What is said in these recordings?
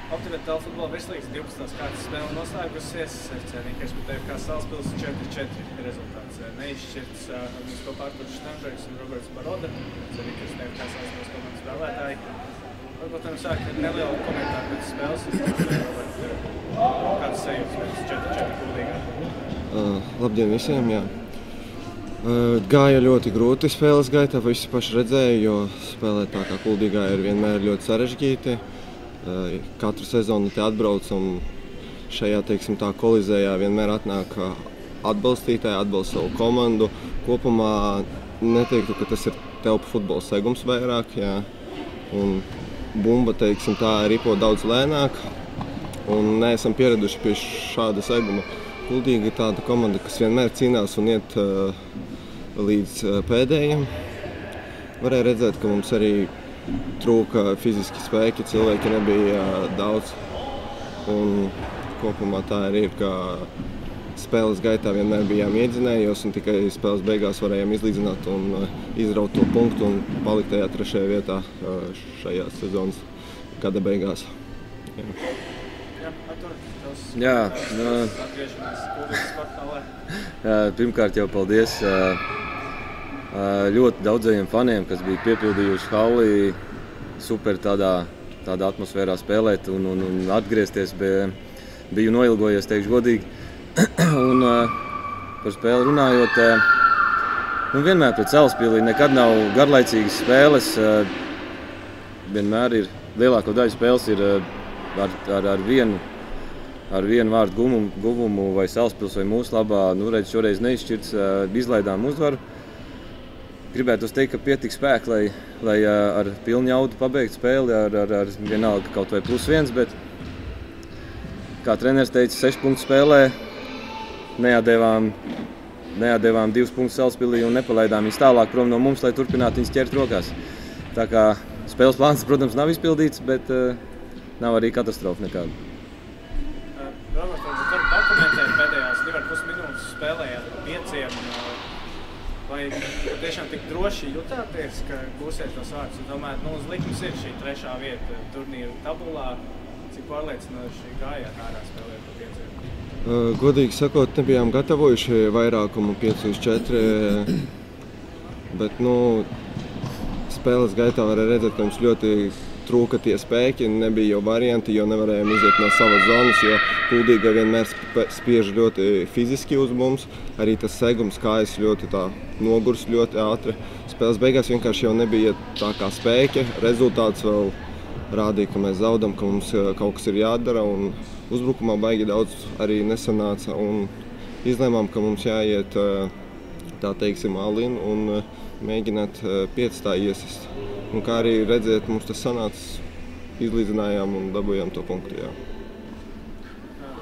Optimēt futbola virslīgas 12. kārtas spēle noslēgusies. Cerīgais par tevi kā Salaspils 4-4 rezultāts. Neizšķirts mums kopā Arturs Štanžēks un Roberts Baroda. Cerīgais tevi kā Salaspils komandas spēlētāji. Varbūt varam sākt ar nelielu komentāru pēc spēles. Kāds sajūtas pēc 4-4 Kuldīgā? Labdien visiem, jā. Gāja ļoti grūti spēles gaitā, visi paši redzēja, jo spēlēt tā kā Kuldīgā ir vienmēr ļoti sarežģīti. Katru sezonu te atbrauc un šajā, teiksim, tā kolizējā vienmēr atnāk atbalstītāji, atbalsta savu komandu. Kopumā neteiktu, ka tas ir telpu futbola segums vairāk, jā. Un bumba, teiksim, tā ripo daudz lēnāk un neesam pieraduši pie šāda seguma. Kuldīga ir tāda komanda, kas vienmēr cīnās un iet līdz pēdējiem. Varēja redzēt, ka mums arī trūka fiziski spēki, cilvēki nebija daudz. Un kopumā tā arī ir, ka spēles gaitā vienmēr bijām iedzinējos un tikai spēles beigās varējām izlīdzināt un izraut to punktu un palikt tajā 3. vietā šajā sezonas gada beigās. Jā, pirmkārt jau paldies ļoti daudzajiem faniem, kas bija piepildījuši halli, super tādā atmosfērā spēlēt un atgriezties. Biju noilgojies, teikšu godīgi. Un par spēli runājot, vienmēr pret Salaspili nekad nav garlaicīgas spēles. Vienmēr ir lielāko daļu spēles ir ar vienu vārdu guvumu vai Salaspils vai mūsu labā. Redz, šoreiz neizšķirts, izlaidām uzvaru. Gribētu teikt, ka pietika spēka, lai ar pilnu jaudu pabeigtu spēli, ar vienalga kaut vai +1, bet, kā treneris teica, 6 punktu spēlē neatdevām 2 punktus Salaspilī un nepalaidām viņus tālāk prom no mums, lai turpinātu viņus ķert rokās. Tā kā spēles plāns, protams, nav izpildīts, bet nav arī katastrofa nekāda. Robert, varbūt var pakomentēt pēdējās 2,5 minūtes spēlējāt pa 5. Vai tiešām tik droši jutāties, ka gūsiet tos vārdus? Domājat, uz likmes ir šī 3. vieta turnīra tabulā. Cik pārliecinoši gājāt ārā spēlēt pa 5? Godīgi sakot, nebijām gatavojuši vairākumu 5-4, bet spēles gaitā varēja redzēt, ka mums ļoti trūka tie spēki, nebija jau varianti, jo nevarējām iziet no savas zonas, jo Kuldīga vienmēr spiež ļoti fiziski uz mums. Arī tas segums kājas ļoti nogurs ļoti ātri. Spēles beigās vienkārši jau nebija tā kā spēki. Rezultāts vēl rādīja, ka mēs zaudam, ka mums kaut kas ir jādara. Un uzbrukumā baigi daudz arī nesanāca. Un izlēmām, ka mums jāiet tā teiksim all-in un mēģināt 5. iesist. Un kā arī redzēt, mums tas sanāca, izlīdzinājām un dabūjām to punktu, jā.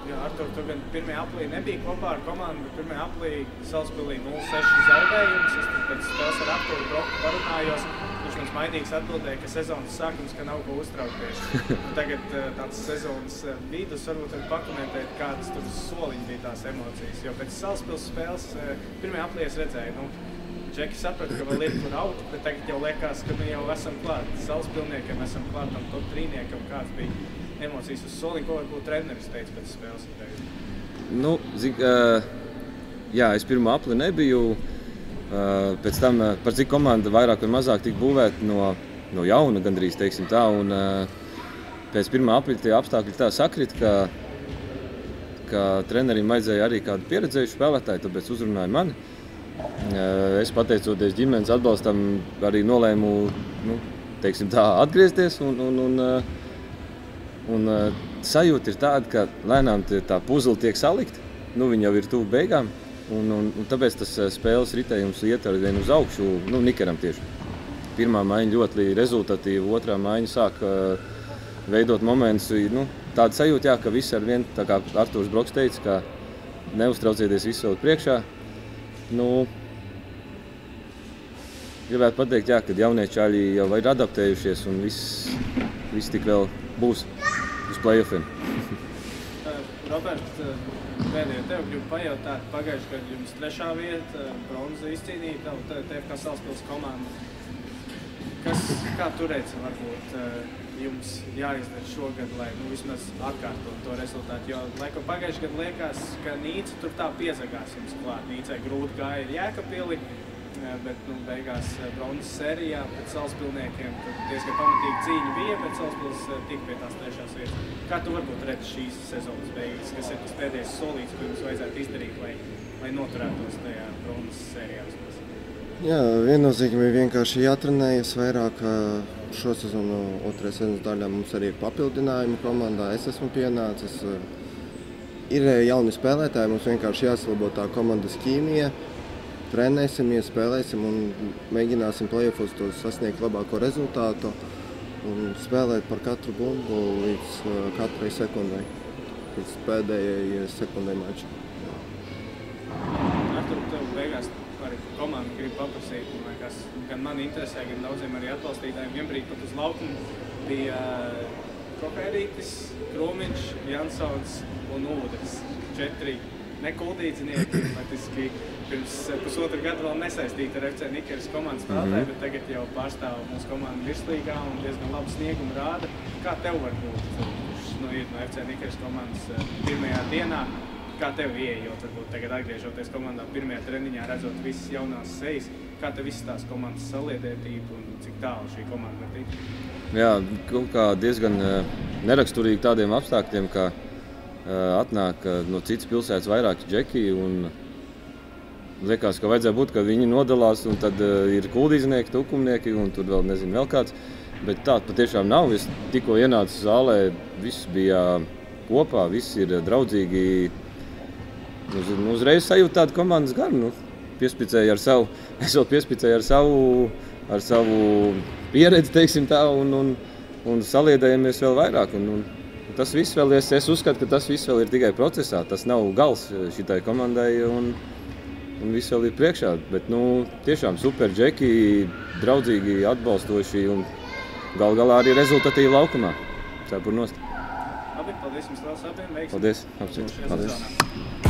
Jā, Artur, tu gan 1. aprīlī nebija kopā ar komandu, bet 1. aprīlī Salaspilī 0-6 zaudējums. Es pēc spēles ar Arturu Broku parunājos. Viņš man smaidīgs atbildēja, ka sezonas sākums, ka nav ko uztraukties. Tagad tāds sezonas vidus varbūt var pakomentēt, kādas tur soliņi bija tās emocijas. Jo pēc Salaspils spēles 1. aprīlī es redzēju, Džeki saprata, ka vēl ir kur augt, bet tagad jau liekas, ka mēs jau esam klāt. Salaspilniekam esam klāt tam top 3-niekam, kāds bija emocijas uz soliņa, ko varbūt treneris teica pēc spēles. Jā, es 1. aprīlī nebiju. Pēc tam, par cik komanda vairāk vai mazāk tika būvēta no jauna gandrīz, teiksim tā. Un pēc 1. aprīļa tie apstākļi tā sakrit, ka trenerim vajadzēja arī kādu pieredzējušu spēlētāju, tāpēc uzrunāja mani. Es pateicoties ģimenes atbalstam arī nolēmu, teiksim tā, atgriezties un sajūta ir tāda, ka lēnām tā puzle tiek salikt, viņa jau ir tuvu beigām un tāpēc tas spēles ritējums iet ar vienu uz augšu, Nikeram tieši. 1. maiņa ļoti rezultatīva, 2. maiņa sāk veidot momentus, tāda sajūta, jā, ka viss ar vienu, tā kā Arturs Broks teica, ka neuztraucieties visu vēl priekšā. Gribētu pateikt, jā, ka jaunie čaļi jau ir adaptējušies un viss tik vēl būs uz play-offiem. Robert, pēdējo tev gribu pajautāt, pagājuši gadu jums 3. vieta, bronza izcīnīja tev kā Salaspils komanda. Kā tu redzi, varbūt jums jāizdara šogad, lai vismaz atkārtot to rezultātu? Jo laikam pagājušajā gadā liekas, ka Nīca tur tā piezagās jums klāt. Nīcai grūti gāja Jēkabpili, bet beigās bronzas sērijā pret Salaspilniekiem diezgan pamatīgi cīņa bija, bet Salaspils tika pie tās 3. vietas. Kā tu varbūt redzi šīs sezonas beigas, kas ir tas pēdējais solīts, ko jums vajadzētu izdarīt, lai noturētos tajā bronzas sērijā? Jā, viennozīmīgi vienkārši jātrenējas vairāk. Šo sezonu 2. sezonas daļā mums arī ir papildinājumi komandā. Es esmu pienācis. Ir jauni spēlētāji, mums vienkārši jāsalabo tā komandas ķīmija. Trenēsimies, spēlēsim un mēģināsim play-offos to sasniegt labāko rezultātu un spēlēt par katru bumbu līdz katrai sekundai, līdz pēdējai sekundai mačā. Artur, tev beigās arī komanda grib paprasīt, kas gan mani interesē, gan daudziem arī atbalstītājiem. Vienbrīd pat uz laukumu bija Kopērītis, Krūmiņš, Jansons un Ūdris. 4 nekuldīdzinieki, faktiski pirms pusotru gadu vēl nesaistīti ar FC Nikeras komandas spēlētāji, bet tagad jau pārstāv mūsu komandu virslīgā un diezgan labu sniegumu rāda. Kā tev var būt, kurš ir no FC Nikeras komandas pirmajā dienā? Kā tev ieejot, varbūt tagad atgriežoties komandā pirmajā treniņā, redzot visas jaunās sejas? Kā tev visas tās komandas saliedētība un cik tālu šī komanda var tikt? Jā, kaut kā diezgan neraksturīgi tādiem apstākļiem, ka atnāk no citas pilsētas vairāki džeki un liekas, ka vajadzēja būt, ka viņi nodalās un tad ir kuldīznieki, tukumnieki un tur vēl nezinu vēl kāds. Bet tā patiešām nav. Es tikko ienācu zālē, viss bija kopā, viss ir draudzīgi. Uzreiz sajūt tādu komandas garu. Piespicēju ar savu, es vēl piespicēju ar savu pieredzi, teiksim tā, un saliedējamies vēl vairāk. Tas viss vēl, es uzskatu, ka tas viss vēl ir tikai procesā. Tas nav gals šitai komandai un viss vēl ir priekšā. Bet tiešām super džeki, draudzīgi, atbalstoši un gal galā arī rezultatīvi laukumā. Cepur nost. Labi, paldies jums vēl abiem. Paldies. Paldies.